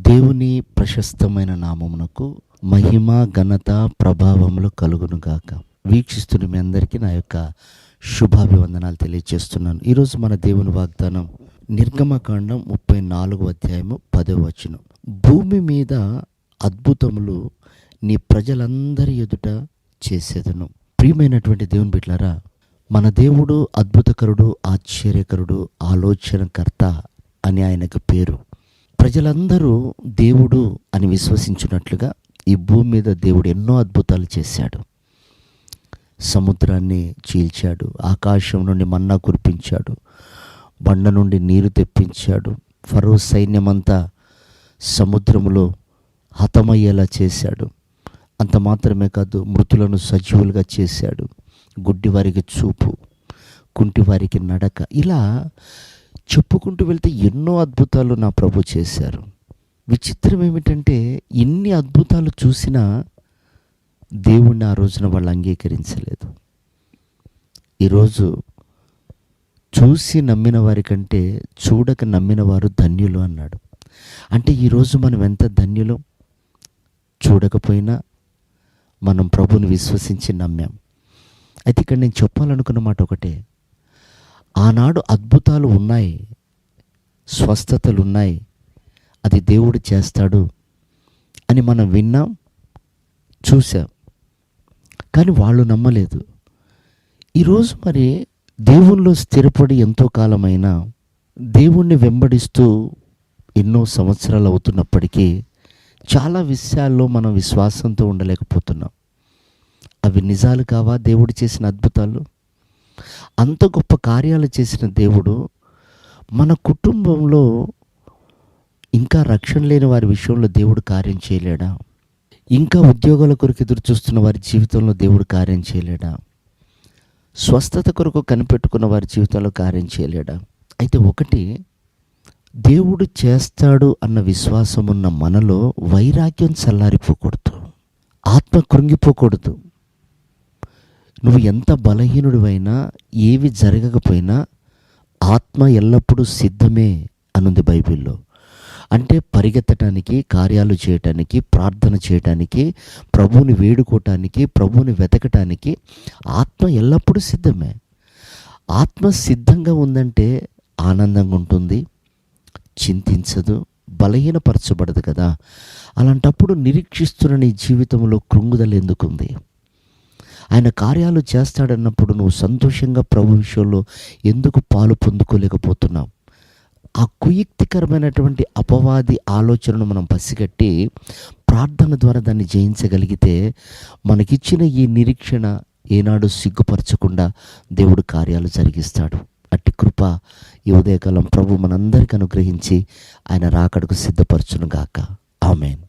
దేవుని ప్రశస్తమైన నామమునకు మహిమ ఘనత ప్రభావములు కలుగునుగాక. వీక్షిస్తున్న మీ అందరికీ నా యొక్క శుభాభివందనాలు తెలియజేస్తున్నాను. ఈరోజు మన దేవుని వాగ్దానం నిర్గమకాండం 34వ అధ్యాయము 10వ వచనం. భూమి మీద అద్భుతములు నీ ప్రజలందరి ఎదుట చేసేదను. ప్రియమైనటువంటి దేవుని బిడ్డలారా, మన దేవుడు అద్భుతకరుడు, ఆశ్చర్యకరుడు, ఆలోచనకర్త అని ఆయనకు పేరు. ప్రజలందరూ దేవుడు అని విశ్వసించినట్లుగా ఈ భూమి మీద దేవుడు ఎన్నో అద్భుతాలు చేశాడు. సముద్రాన్ని చీల్చాడు, ఆకాశం నుండి మన్నా కురిపించాడు, బండ నుండి నీరు తెప్పించాడు, ఫరో సైన్యమంతా సముద్రములో హతమయ్యేలా చేశాడు. అంత మాత్రమే కాదు, మృతులను సజీవులుగా చేశాడు, గుడ్డివారికి చూపు, కుంటివారికి నడక, ఇలా చెప్పుకుంటూ వెళ్తే ఎన్నో అద్భుతాలు నా ప్రభు చేశారు. విచిత్రం ఏమిటంటే, ఇన్ని అద్భుతాలు చూసినా దేవుణ్ణి ఆ రోజున వాళ్ళు అంగీకరించలేదు. ఈరోజు చూసి నమ్మిన వారి కంటే చూడక నమ్మిన వారు ధన్యులు అన్నాడు. అంటే ఈరోజు మనం ఎంత ధన్యులు. చూడకపోయినా మనం ప్రభుని విశ్వసించి నమ్మాం. అయితే ఇక్కడ నేను చెప్పాలనుకున్న మాట ఒకటే, ఆనాడు అద్భుతాలు ఉన్నాయి, స్వస్థతలు ఉన్నాయి, అది దేవుడు చేస్తాడు అని మనం విన్నాం, చూసాం, కానీ వాళ్ళు నమ్మలేదు. ఈరోజు మరి దేవునిలో స్థిరపడి ఎంతో కాలమైనా దేవుణ్ణి వెంబడిస్తూ ఎన్నో సంవత్సరాలు అవుతున్నప్పటికీ చాలా విషయాల్లో మనం విశ్వాసంతో ఉండలేకపోతున్నాం. అవి నిజాలు కావా? దేవుడు చేసిన అద్భుతాలు, అంత గొప్ప కార్యాలు చేసిన దేవుడు మన కుటుంబంలో ఇంకా రక్షణ లేని వారి విషయంలో దేవుడు కార్యం చేయలేడా? ఇంకా ఉద్యోగాల కొరకు ఎదురు చూస్తున్న వారి జీవితంలో దేవుడు కార్యం చేయలేడా? స్వస్థత కొరకు కనిపెట్టుకున్న వారి జీవితంలో కార్యం చేయలేడా? అయితే ఒకటి, దేవుడు చేస్తాడు అన్న విశ్వాసం ఉన్న మనలో వైరాగ్యం చల్లారిపోకూడదు, ఆత్మ కృంగిపోకూడదు. నువ్వు ఎంత బలహీనుడివైనా, ఏవి జరగకపోయినా ఆత్మ ఎల్లప్పుడూ సిద్ధమే అనుంది బైబిల్లో. అంటే పరిగెత్తడానికి, కార్యాలు చేయటానికి, ప్రార్థన చేయటానికి, ప్రభువుని వేడుకోవటానికి, ప్రభువుని వెతకటానికి ఆత్మ ఎల్లప్పుడూ సిద్ధమే. ఆత్మ సిద్ధంగా ఉందంటే ఆనందంగా ఉంటుంది, చింతించదు, బలహీనపరచబడదు కదా. అలాంటప్పుడు నిరీక్షిస్తున్న నీ జీవితంలో కృంగుదల ఎందుకుంది? ఆయన కార్యాలు చేస్తాడన్నప్పుడు నువ్వు సంతోషంగా ప్రభు విషయంలో ఎందుకు పాలు పొందుకోలేకపోతున్నావు? ఆ కుయుక్తికరమైనటువంటి అపవాది ఆలోచనను మనం పసిగట్టి ప్రార్థన ద్వారా దాన్ని జయించగలిగితే మనకిచ్చిన ఈ నిరీక్షణ ఏనాడు సిగ్గుపరచకుండా దేవుడు కార్యాలు జరిగిస్తాడు. అట్టి కృప ఈ ఉదయకాలం ప్రభు మనందరికీ అనుగ్రహించి ఆయన రాకడకు సిద్ధపరచును గాక. ఆమేన్.